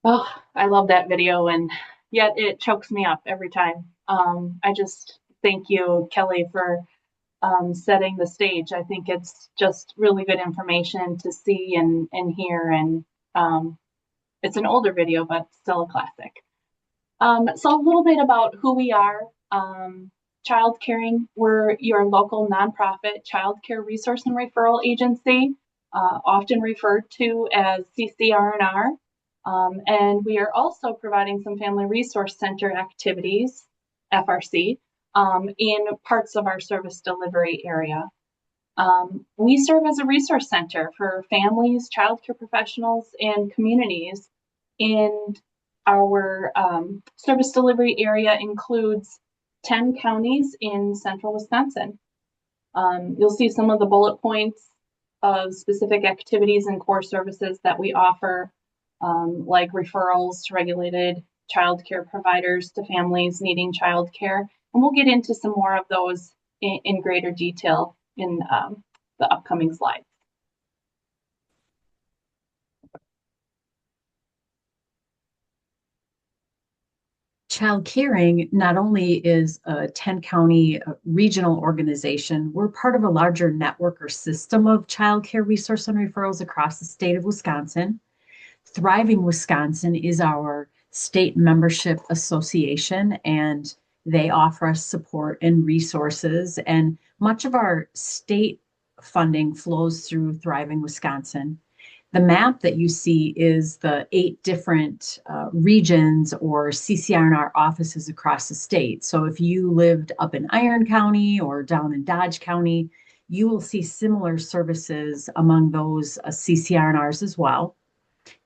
Oh, I love that video, and yet it chokes me up every time. I just thank you, Kelly, for setting the stage. I think it's just really good information to see and hear, and um, it's an older video, but still a classic. So a little bit about who we are. Childcaring, we're your local nonprofit child care resource and referral agency, often referred to as CCR&R. And we are also providing some family resource center activities, FRC, in parts of our service delivery area. We serve as a resource center for families, childcare professionals, and communities. And our service delivery area includes 10 counties in central Wisconsin. You'll see some of the bullet points of specific activities and core services that we offer, like referrals to regulated childcare providers to families needing childcare. And we'll get into some more of those in greater detail in the upcoming slides. Childcaring not only is a 10 county regional organization, we're part of a larger network or system of childcare resource and referrals across the state of Wisconsin. Thriving Wisconsin is our state membership association, and they offer us support and resources. And much of our state funding flows through Thriving Wisconsin. The map that you see is the 8 different regions or CCR&R offices across the state. So if you lived up in Iron County or down in Dodge County, you will see similar services among those CCR&Rs as well.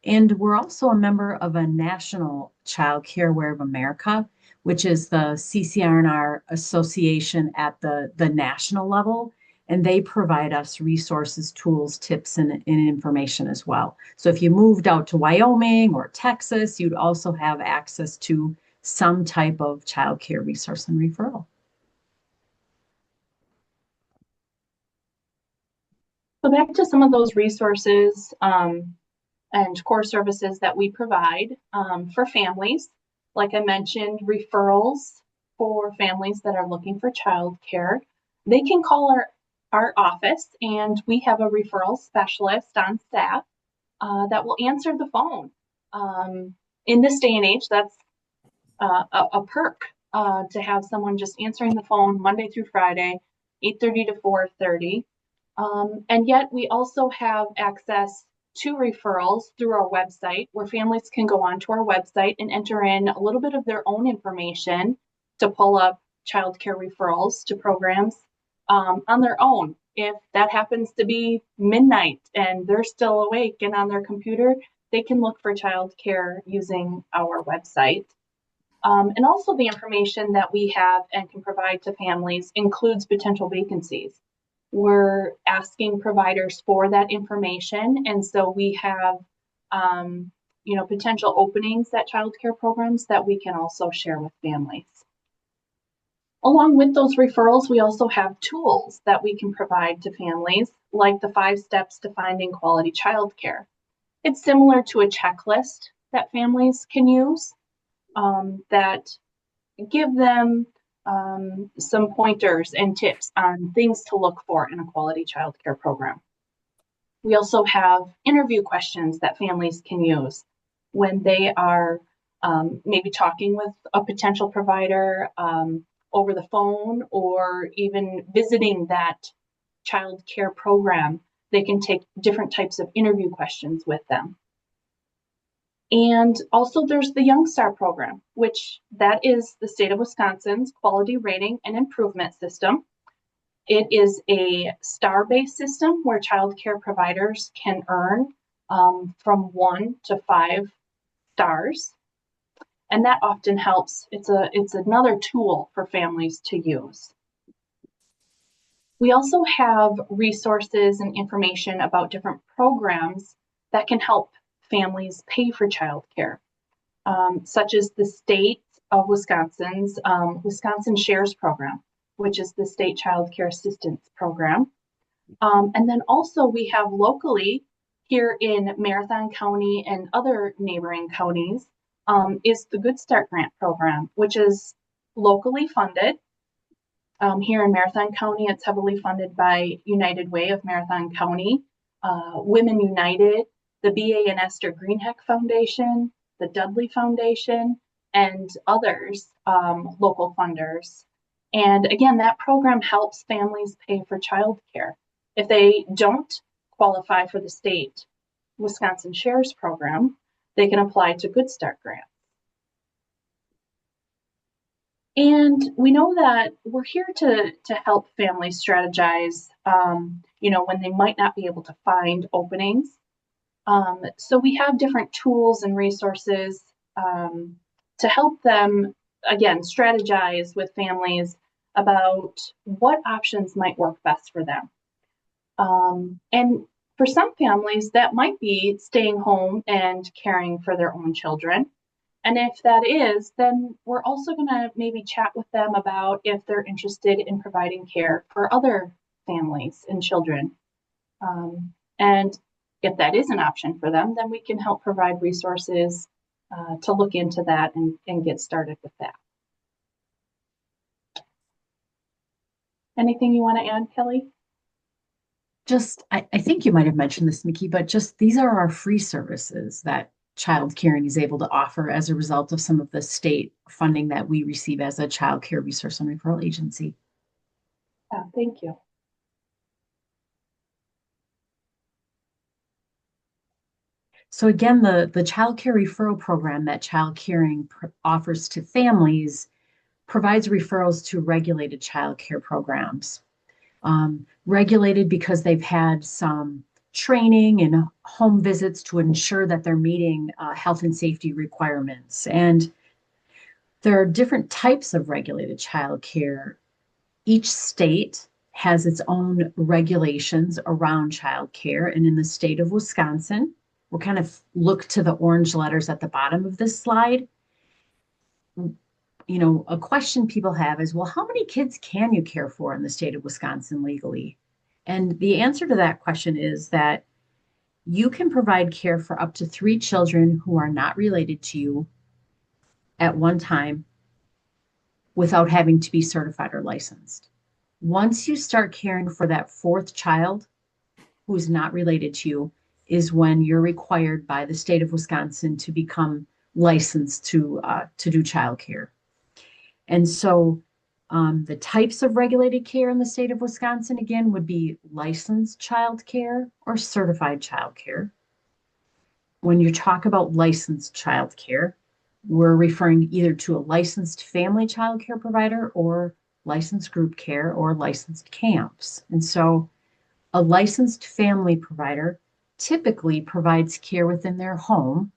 And we're also a member of a national Child Care Aware of America, which is the CCR&R association at the national level. And they provide us resources, tools, tips, and information as well. So if you moved out to Wyoming or Texas, you'd also have access to some type of child care resource and referral. So back to some of those resources and core services that we provide for families. Like I mentioned, referrals for families that are looking for childcare. They can call our office, and we have a referral specialist on staff that will answer the phone. In this day and age, that's a perk to have someone just answering the phone Monday through Friday, 8:30 to 4:30. And yet we also have access to referrals through our website, where families can go onto our website and enter in a little bit of their own information to pull up childcare referrals to programs on their own. If that happens to be midnight and they're still awake and on their computer, they can look for childcare using our website. And also the information that we have and can provide to families includes potential vacancies. We're asking providers for that information, and so we have potential openings at childcare programs that we can also share with families. Along with those referrals, we also have tools that we can provide to families, like the 5 steps to finding quality childcare. It's similar to a checklist that families can use that give them some pointers and tips on things to look for in a quality childcare program. We also have interview questions that families can use when they are maybe talking with a potential provider over the phone, or even visiting that child care program. They can take different types of interview questions with them. And also there's the Young Star program, which that is the state of Wisconsin's quality rating and improvement system. It is a star-based system where child care providers can earn from 1 to 5 stars. And that often helps. It's another tool for families to use. We also have resources and information about different programs that can help families pay for childcare, such as the state of Wisconsin's Wisconsin Shares program, which is the state child care assistance program. And then also we have locally here in Marathon County and other neighboring counties is the Good Start Grant Program, which is locally funded. Here in Marathon County, it's heavily funded by United Way of Marathon County, Women United, the B.A. and Esther Greenheck Foundation, the Dudley Foundation, and others local funders. And again, that program helps families pay for childcare. If they don't qualify for the state Wisconsin Shares program, they can apply to Good Start Grant. And we know that we're here to help families strategize, when they might not be able to find openings. So we have different tools and resources to help them, again, strategize with families about what options might work best for them. And for some families, that might be staying home and caring for their own children. And if that is, then we're also going to maybe chat with them about if they're interested in providing care for other families and children. And if that is an option for them, then we can help provide resources to look into that and get started with that. Anything you want to add, Kelly? I think you might have mentioned this, Mickey, but just these are our free services that Childcaring is able to offer as a result of some of the state funding that we receive as a child care resource and referral agency. Yeah, thank you. So again, the child care referral program that Childcaring offers to families provides referrals to regulated child care programs. Regulated because they've had some training and home visits to ensure that they're meeting health and safety requirements. And there are different types of regulated child care. Each state has its own regulations around child care. And in the state of Wisconsin, we'll kind of look to the orange letters at the bottom of this slide. A question people have is, well, how many kids can you care for in the state of Wisconsin legally? And the answer to that question is that you can provide care for up to 3 children who are not related to you at one time without having to be certified or licensed. Once you start caring for that 4th child who's not related to you is when you're required by the state of Wisconsin to become licensed to do childcare. And so the types of regulated care in the state of Wisconsin, again, would be licensed child care or certified child care. When you talk about licensed child care, we're referring either to a licensed family child care provider or licensed group care or licensed camps. And so a licensed family provider typically provides care within their home.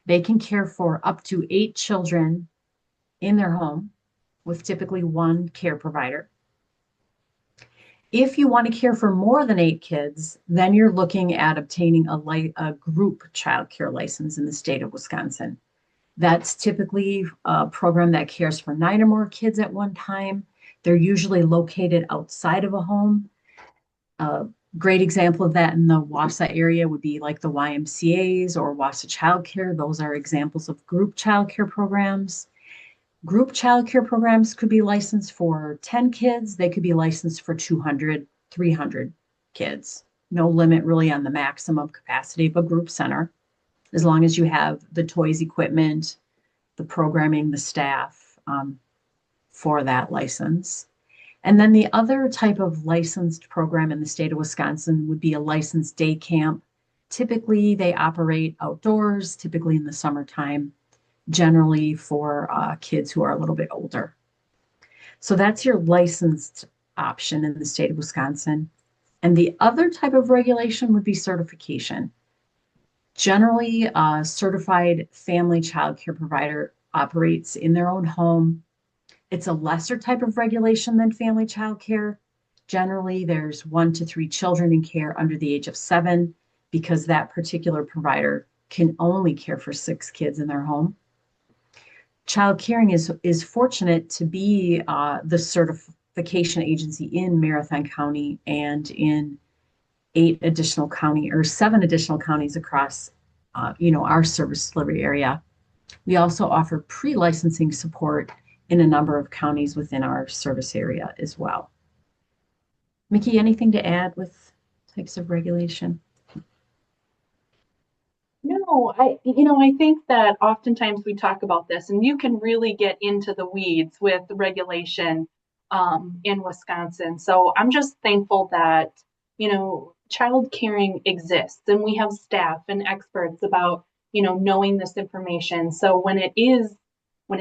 They can care for up to 8 children in their home with typically 1 care provider. If you want to care for more than 8 kids, then you're looking at obtaining a group child care license in the state of Wisconsin. That's typically a program that cares for 9 or more kids at one time. They're usually located outside of a home. A great example of that in the Wausau area would be like the YMCA's or Wausau Child Care. Those are examples of group child care programs. Group child care programs could be licensed for 10 kids. They could be licensed for 200, 300 kids. No limit really on the maximum capacity of a group center, as long as you have the toys, equipment, the programming, the staff for that license. And then the other type of licensed program in the state of Wisconsin would be a licensed day camp. Typically, they operate outdoors, typically in the summertime, generally for kids who are a little bit older. So that's your licensed option in the state of Wisconsin. And the other type of regulation would be certification. Generally, a certified family child care provider operates in their own home. It's a lesser type of regulation than family child care. Generally, there's 1 to 3 children in care under the age of 7 because that particular provider can only care for 6 kids in their home. Childcaring is fortunate to be the certification agency in Marathon County and in seven additional counties across, our service delivery area. We also offer pre-licensing support in a number of counties within our service area as well. Mickey, anything to add with types of regulation? No, I think that oftentimes we talk about this, and you can really get into the weeds with regulation in Wisconsin. So I'm just thankful that, child caring exists, and we have staff and experts about, knowing this information. So when it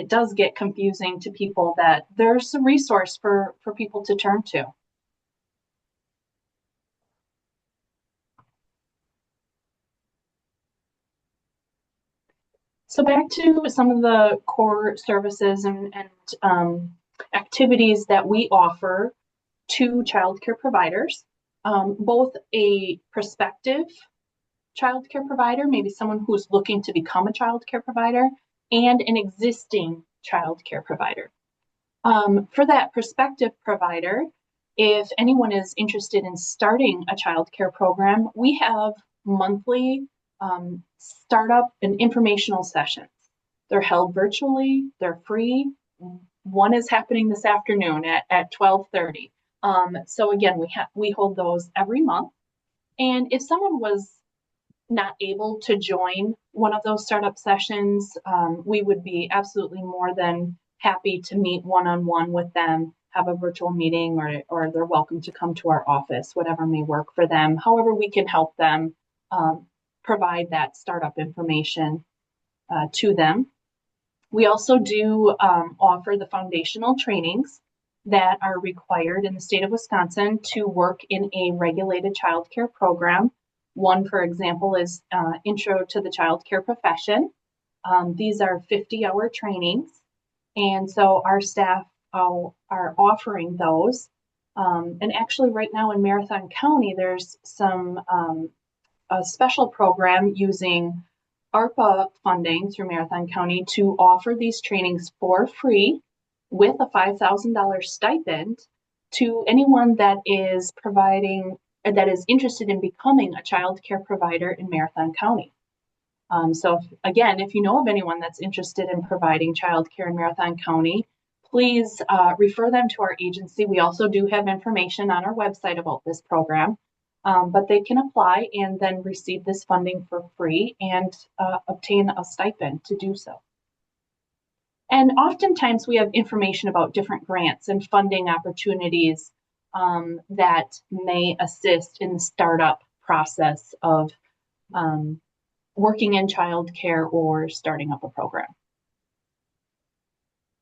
does get confusing to people, that there's a resource for people to turn to. So back to some of the core services and activities that we offer to childcare providers, both a prospective childcare provider, maybe someone who's looking to become a childcare provider, and an existing childcare provider. For that prospective provider, if anyone is interested in starting a childcare program, we have monthly startup and informational sessions. They're held virtually, they're free. One is happening this afternoon at 12:30. So again, we hold those every month. And if someone was not able to join one of those startup sessions, we would be absolutely more than happy to meet one-on-one with them, have a virtual meeting, or they're welcome to come to our office, whatever may work for them. However, we can help them provide that startup information to them. We also do offer the foundational trainings that are required in the state of Wisconsin to work in a regulated childcare program. One, for example, is Intro to the Childcare Profession. These are 50-hour trainings, and so our staff are offering those. And actually, right now in Marathon County, there's a special program using ARPA funding through Marathon County to offer these trainings for free with a $5,000 stipend to anyone that is interested in becoming a child care provider in Marathon County. So if you know of anyone that's interested in providing child care in Marathon County, please refer them to our agency. We also do have information on our website about this program, but they can apply and then receive this funding for free and obtain a stipend to do so. And oftentimes we have information about different grants and funding opportunities that may assist in the startup process of working in childcare or starting up a program.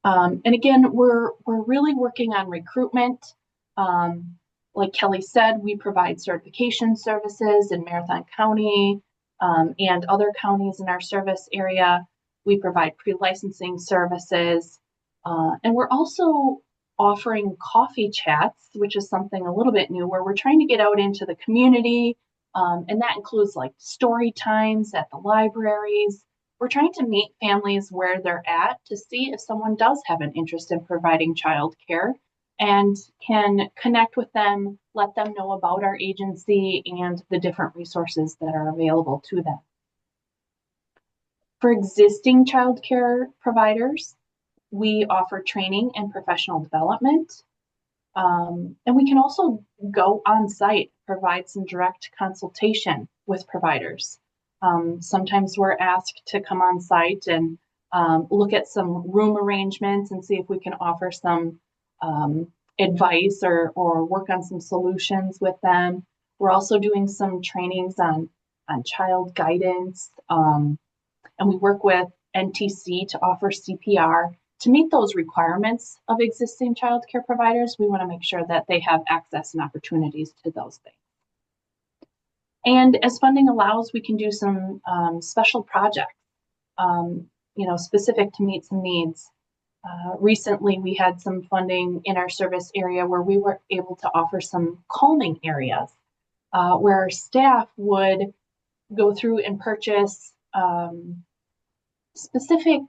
And again, we're really working on recruitment. Like Kelly said, we provide certification services in Marathon County and other counties in our service area. We provide pre-licensing services, and we're also offering coffee chats, which is something a little bit new, where we're trying to get out into the community, and that includes like story times at the libraries. We're trying to meet families where they're at to see if someone does have an interest in providing childcare and can connect with them, let them know about our agency and the different resources that are available to them. For existing childcare providers, we offer training and professional development. And we can also go on site, provide some direct consultation with providers. Sometimes we're asked to come on site and look at some room arrangements and see if we can offer some advice or work on some solutions with them. We're also doing some trainings on child guidance. And we work with NTC to offer CPR. To meet those requirements of existing childcare providers, we want to make sure that they have access and opportunities to those things. And as funding allows, we can do some special projects, specific to meet some needs. Recently, we had some funding in our service area where we were able to offer some calming areas where our staff would go through and purchase specific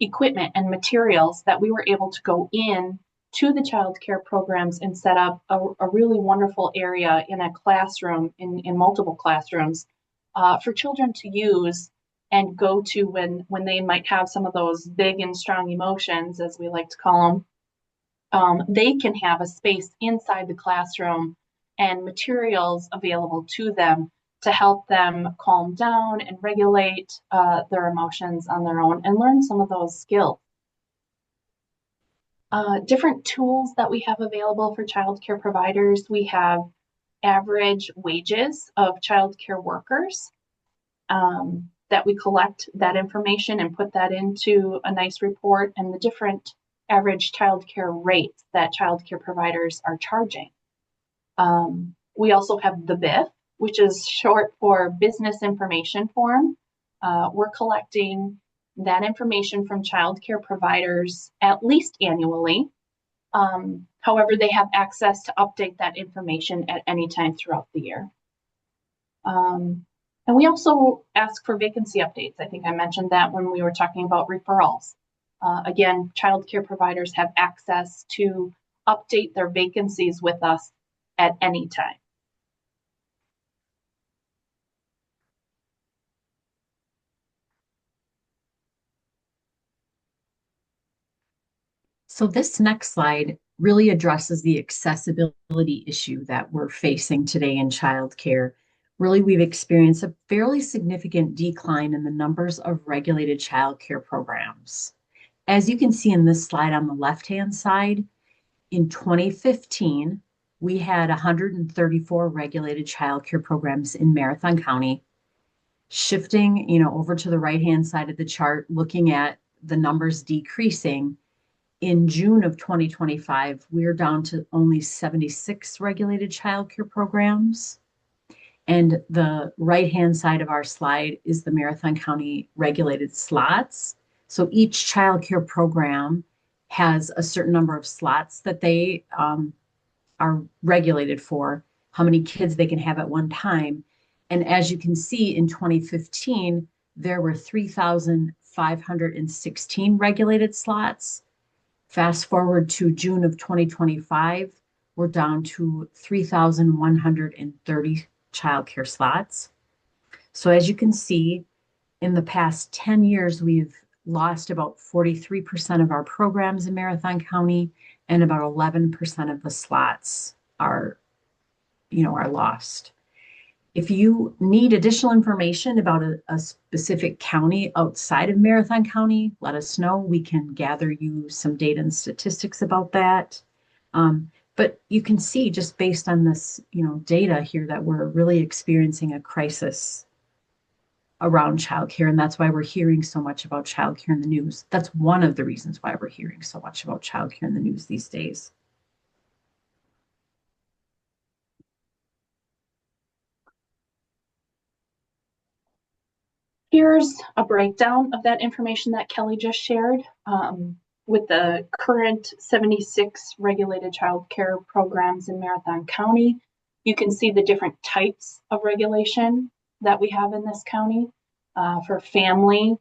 equipment and materials that we were able to go in to the child care programs and set up a really wonderful area in a classroom, in multiple classrooms, for children to use and go to when they might have some of those big and strong emotions, as we like to call them. They can have a space inside the classroom and materials available to them to help them calm down and regulate their emotions on their own and learn some of those skills. Different tools that we have available for childcare providers. We have average wages of childcare workers that we collect that information and put that into a nice report, and the different average childcare rates that childcare providers are charging. We also have the BIF, which is short for Business Information Form. We're collecting that information from childcare providers at least annually. However, they have access to update that information at any time throughout the year. And we also ask for vacancy updates. I think I mentioned that when we were talking about referrals. Again, childcare providers have access to update their vacancies with us at any time. So this next slide really addresses the accessibility issue that we're facing today in childcare. Really, we've experienced a fairly significant decline in the numbers of regulated childcare programs. As you can see in this slide on the left-hand side, in 2015, we had 134 regulated childcare programs in Marathon County. Shifting, over to the right-hand side of the chart, looking at the numbers decreasing, in June of 2025, we're down to only 76 regulated childcare programs. And the right-hand side of our slide is the Marathon County regulated slots. So each childcare program has a certain number of slots that they are regulated for, how many kids they can have at one time. And as you can see, in 2015, there were 3,516 regulated slots. Fast forward to June of 2025, we're down to 3,130 childcare slots. So as you can see, in the past 10 years, we've lost about 43% of our programs in Marathon County, and about 11% of the slots are lost. If you need additional information about a specific county outside of Marathon County, let us know. We can gather you some data and statistics about that. But you can see just based on this, data here that we're really experiencing a crisis around childcare, and that's why we're hearing so much about childcare in the news. That's one of the reasons why we're hearing so much about childcare in the news these days. Here's a breakdown of that information that Kelly just shared. With the current 76 regulated child care programs in Marathon County, you can see the different types of regulation that we have in this county. For family,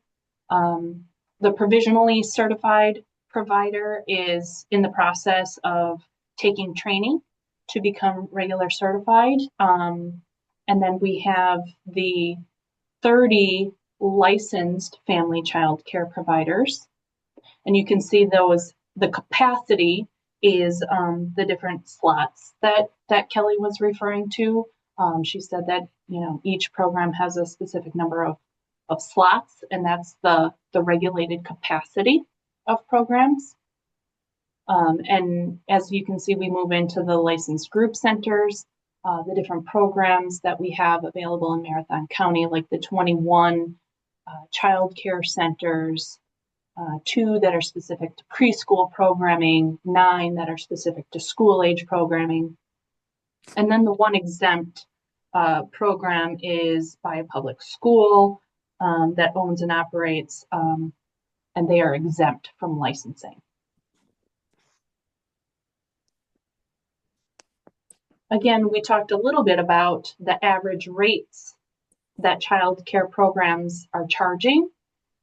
the provisionally certified provider is in the process of taking training to become regular certified. And then we have the 30 licensed family child care providers. And you can see the capacity is the different slots that Kelly was referring to. She said that, each program has a specific number of slots, and that's the regulated capacity of programs. And as you can see, we move into the licensed group centers, the different programs that we have available in Marathon County, like the 21 child care centers, 2 that are specific to preschool programming, 9 that are specific to school age programming. And then the one exempt program is by a public school that owns and operates, and they are exempt from licensing. Again, we talked a little bit about the average rates that child care programs are charging.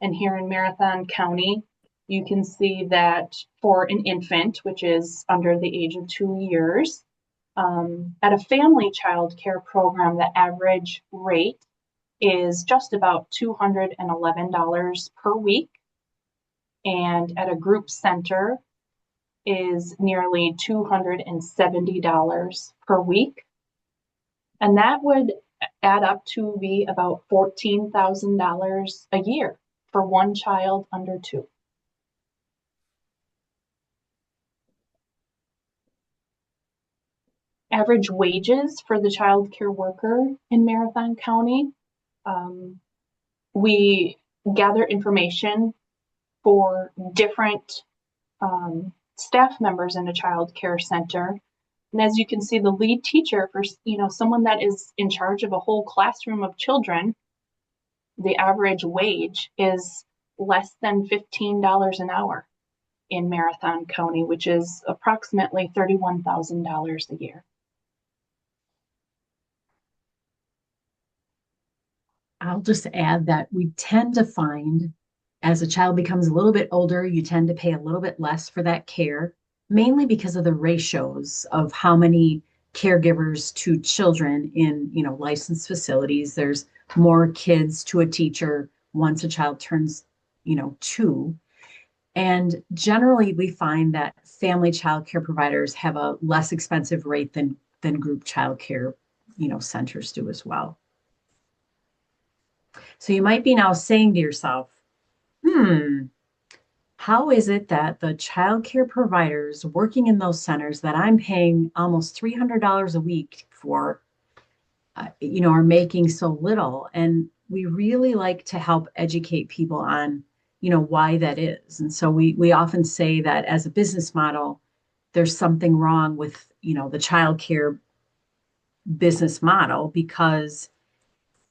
And here in Marathon County, you can see that for an infant, which is under the age of 2 years, at a family child care program, the average rate is just about $211 per week. And at a group center is nearly $270 per week. And that would add up to be about $14,000 a year for one child under 2. Average wages for the child care worker in Marathon County. We gather information for different staff members in a child care center. And as you can see, the lead teacher for someone that is in charge of a whole classroom of children, the average wage is less than $15 an hour in Marathon County, which is approximately $31,000 a year. I'll just add that we tend to find as a child becomes a little bit older, you tend to pay a little bit less for that care, mainly because of the ratios of how many caregivers to children in, licensed facilities. There's more kids to a teacher once a child turns, 2. And generally we find that family child care providers have a less expensive rate than group child care, centers do as well. So you might be now saying to yourself, how is it that the child care providers working in those centers that I'm paying almost $300 a week for, are making so little? And we really like to help educate people on, why that is. And so we often say that as a business model, there's something wrong with, the child care business model, because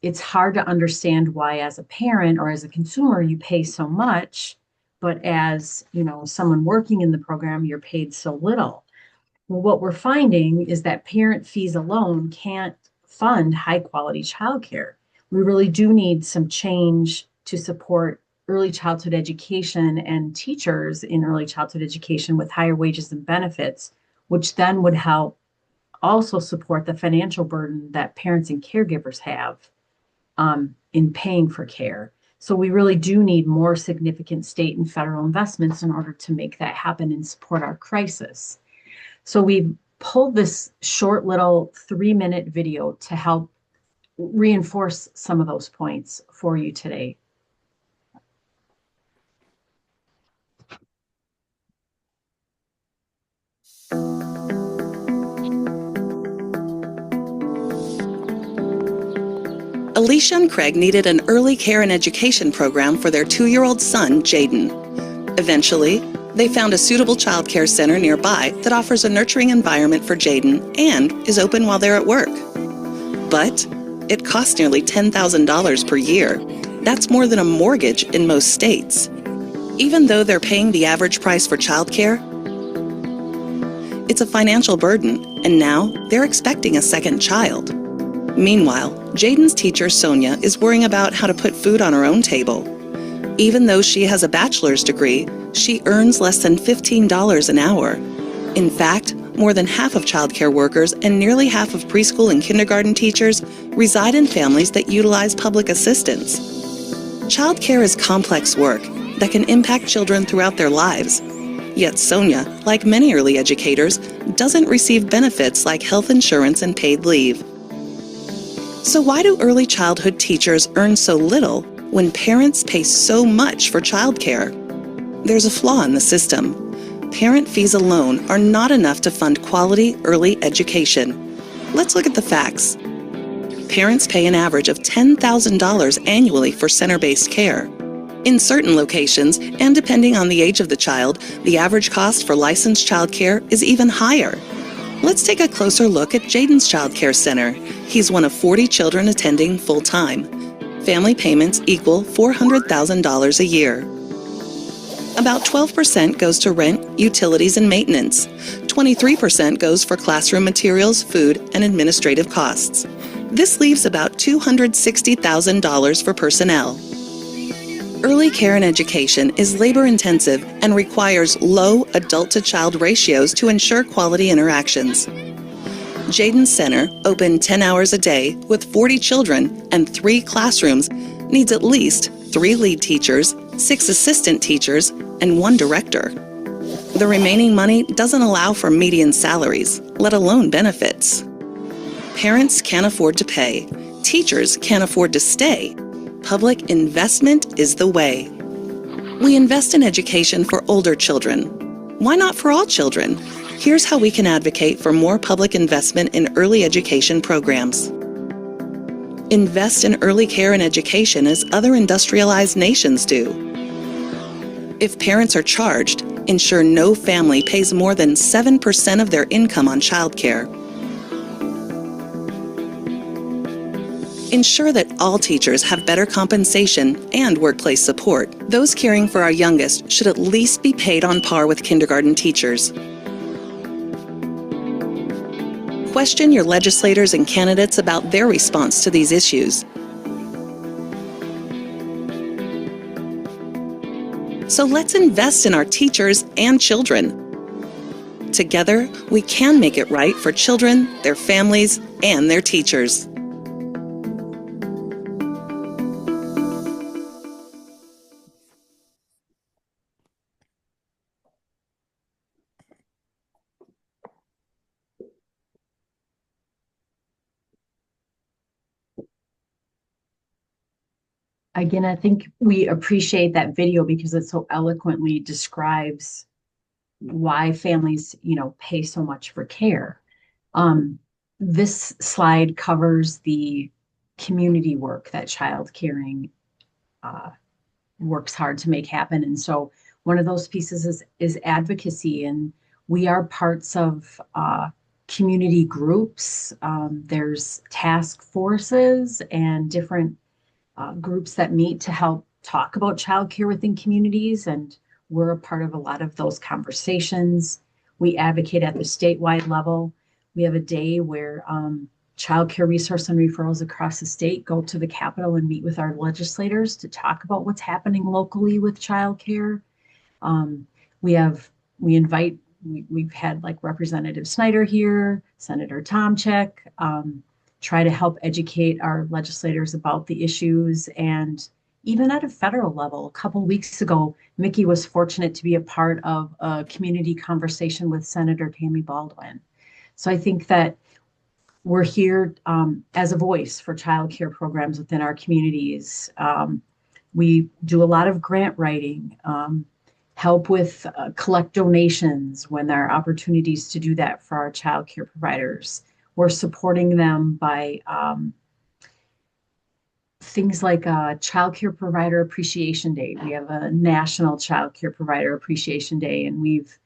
it's hard to understand why as a parent or as a consumer you pay so much, but as someone working in the program, you're paid so little. Well, what we're finding is that parent fees alone can't fund high quality childcare. We really do need some change to support early childhood education and teachers in early childhood education with higher wages and benefits, which then would help also support the financial burden that parents and caregivers have in paying for care. So we really do need more significant state and federal investments in order to make that happen and support our crisis. So we pulled this short little 3-minute video to help reinforce some of those points for you today. Alicia and Craig needed an early care and education program for their 2-year-old son, Jaden. Eventually, they found a suitable child care center nearby that offers a nurturing environment for Jaden and is open while they're at work. But it costs nearly $10,000 per year. That's more than a mortgage in most states. Even though they're paying the average price for child care, it's a financial burden, and now they're expecting a second child. Meanwhile, Jaden's teacher, Sonia, is worrying about how to put food on her own table. Even though she has a bachelor's degree, she earns less than $15 an hour. In fact, more than half of childcare workers and nearly half of preschool and kindergarten teachers reside in families that utilize public assistance. Childcare is complex work that can impact children throughout their lives. Yet Sonia, like many early educators, doesn't receive benefits like health insurance and paid leave. So why do early childhood teachers earn so little when parents pay so much for childcare? There's a flaw in the system. Parent fees alone are not enough to fund quality early education. Let's look at the facts. Parents pay an average of $10,000 annually for center-based care. In certain locations, and depending on the age of the child, the average cost for licensed childcare is even higher. Let's take a closer look at Jaden's Child Care Center. He's one of 40 children attending full-time. Family payments equal $400,000 a year. About 12% goes to rent, utilities, and maintenance. 23% goes for classroom materials, food, and administrative costs. This leaves about $260,000 for personnel. Early care and education is labor-intensive and requires low adult-to-child ratios to ensure quality interactions. Jaden's Center, open 10 hours a day with 40 children and 3 classrooms, needs at least 3 lead teachers, 6 assistant teachers, and 1 director. The remaining money doesn't allow for median salaries, let alone benefits. Parents can't afford to pay. Teachers can't afford to stay. Public investment is the way. We invest in education for older children. Why not for all children? Here's how we can advocate for more public investment in early education programs. Invest in early care and education as other industrialized nations do. If parents are charged, ensure no family pays more than 7% of their income on childcare. Ensure that all teachers have better compensation and workplace support. Those caring for our youngest should at least be paid on par with kindergarten teachers. Question your legislators and candidates about their response to these issues. So let's invest in our teachers and children. Together, we can make it right for children, their families, and their teachers. Again, I think we appreciate that video because it so eloquently describes why families, pay so much for care. This slide covers the community work that Childcaring works hard to make happen. And so one of those pieces is advocacy, and we are parts of community groups. There's task forces and different groups that meet to help talk about childcare within communities, and we're a part of a lot of those conversations. We advocate at the statewide level. We have a day where childcare resource and referrals across the state go to the Capitol and meet with our legislators to talk about what's happening locally with childcare. We've had like Representative Snyder here, Senator Tomczyk, try to help educate our legislators about the issues. And even at a federal level, a couple weeks ago, Mickey was fortunate to be a part of a community conversation with Senator Tammy Baldwin. So I think that we're here as a voice for childcare programs within our communities. We do a lot of grant writing, help with collect donations when there are opportunities to do that for our childcare providers. We're supporting them by things like Child Care Provider Appreciation Day. We have a National Child Care Provider Appreciation Day, and we've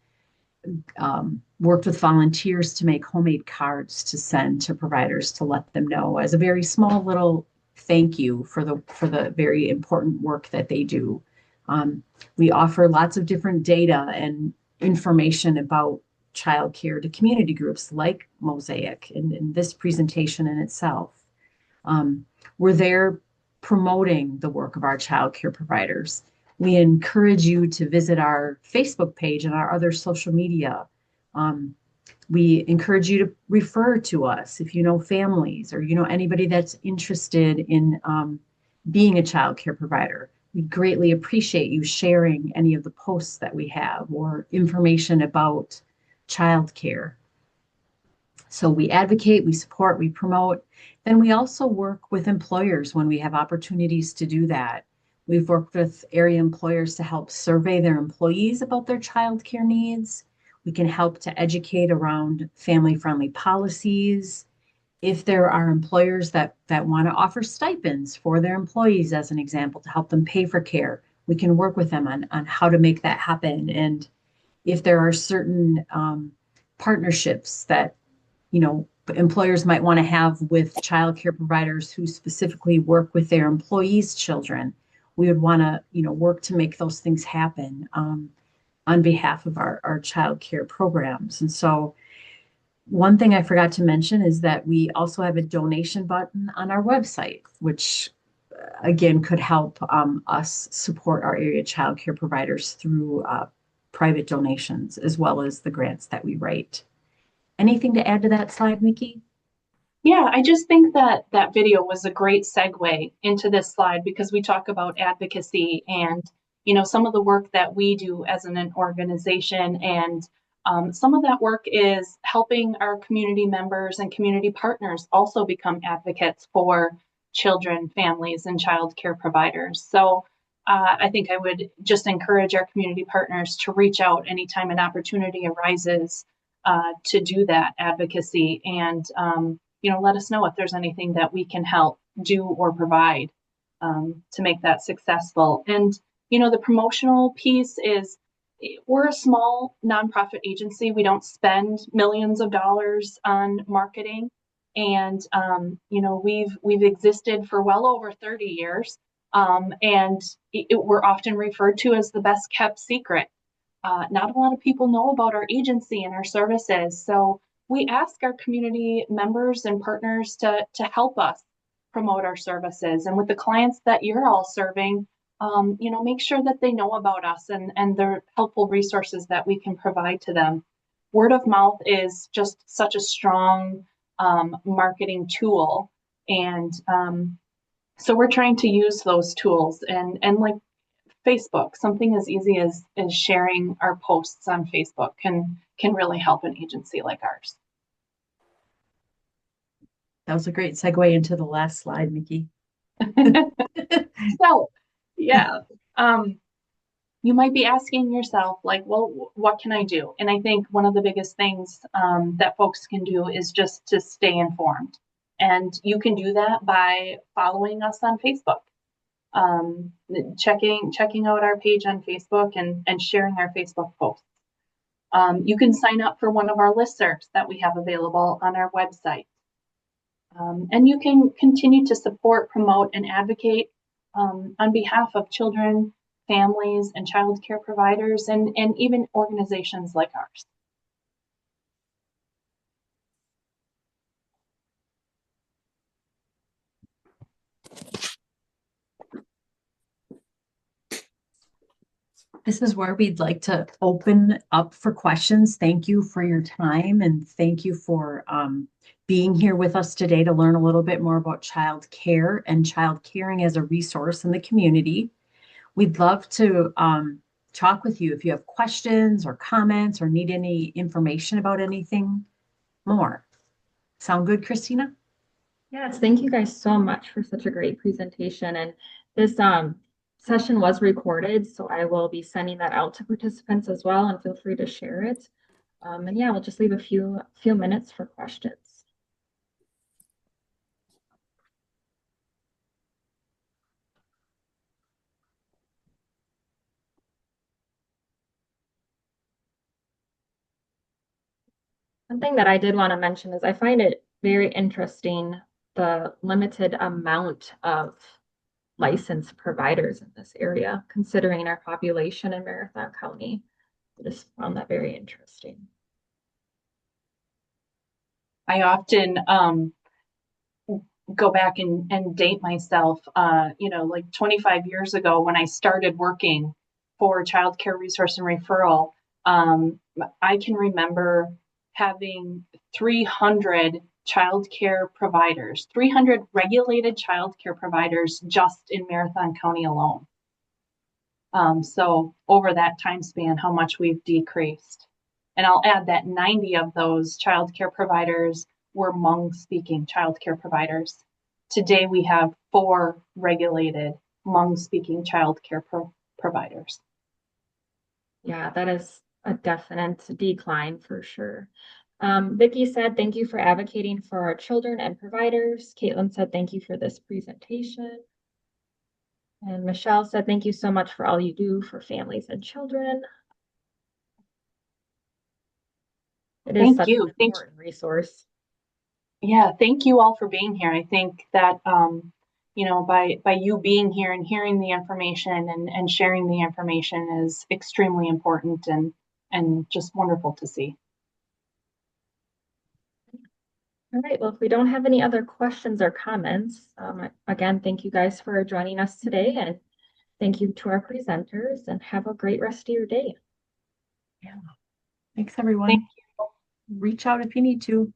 worked with volunteers to make homemade cards to send to providers to let them know as a very small little thank you for the very important work that they do. We offer lots of different data and information about childcare to community groups like Mosaic in this presentation in itself. We're there promoting the work of our childcare providers. We encourage you to visit our Facebook page and our other social media. We encourage you to refer to us if you know families or you know anybody that's interested in being a childcare provider. We greatly appreciate you sharing any of the posts that we have or information about childcare. So we advocate, we support, we promote. Then we also work with employers when we have opportunities to do that. We've worked with area employers to help survey their employees about their childcare needs. We can help to educate around family-friendly policies. If there are employers that want to offer stipends for their employees, as an example, to help them pay for care, we can work with them on how to make that happen. And if there are certain partnerships that employers might want to have with childcare providers who specifically work with their employees' children, we would want to work to make those things happen on behalf of our childcare programs. And so one thing I forgot to mention is that we also have a donation button on our website, which again, could help us support our area childcare providers through private donations as well as the grants that we write. Anything to add to that slide, Mickey? Yeah, I just think that that video was a great segue into this slide because we talk about advocacy and, some of the work that we do as an organization. And some of that work is helping our community members and community partners also become advocates for children, families, and child care providers. So I think I would just encourage our community partners to reach out anytime an opportunity arises to do that advocacy and let us know if there's anything that we can help do or provide to make that successful. And, the promotional piece is we're a small nonprofit agency. We don't spend millions of dollars on marketing. And, we've existed for well over 30 years. And we're often referred to as the best kept secret. Not a lot of people know about our agency and our services. So we ask our community members and partners to help us promote our services. And with the clients that you're all serving, make sure that they know about us and the helpful resources that we can provide to them. Word of mouth is just such a strong marketing tool. And so we're trying to use those tools and like Facebook, something as easy as sharing our posts on Facebook can really help an agency like ours. That was a great segue into the last slide, Mickey. So, yeah, you might be asking yourself, like, well, what can I do? And I think one of the biggest things that folks can do is just to stay informed. And you can do that by following us on Facebook. Checking out our page on Facebook and sharing our Facebook posts. You can sign up for one of our listservs that we have available on our website. And you can continue to support, promote, and advocate on behalf of children, families, and child care providers, and even organizations like ours. This is where we'd like to open up for questions. Thank you for your time and thank you for being here with us today to learn a little bit more about child care and child caring as a resource in the community. We'd love to talk with you if you have questions or comments or need any information about anything more. Sound good, Christina? Yes, thank you guys so much for such a great presentation. And this session was recorded, so I will be sending that out to participants as well, and feel free to share it. And yeah, we'll just leave a few minutes for questions. One thing that I did want to mention is I find it very interesting, the limited amount of licensed providers in this area, considering our population in Marathon County. I just found that very interesting. I often go back and date myself, like 25 years ago when I started working for Child Care Resource and Referral. I can remember having 300 child care providers, 300 regulated child care providers just in Marathon County alone. So over that time span, how much we've decreased. And I'll add that 90 of those child care providers were Hmong speaking child care providers. Today we have 4 regulated Hmong speaking child care providers. Yeah, that is a definite decline for sure. Vicki said, thank you for advocating for our children and providers. Caitlin said, thank you for this presentation. And Michelle said, thank you so much for all you do for families and children. It is such an important resource. Yeah, thank you all for being here. I think that, by you being here and hearing the information and sharing the information is extremely important and just wonderful to see. All right, well, if we don't have any other questions or comments, again, thank you guys for joining us today, and thank you to our presenters, and have a great rest of your day. Thanks, everyone. Thank you. Reach out if you need to.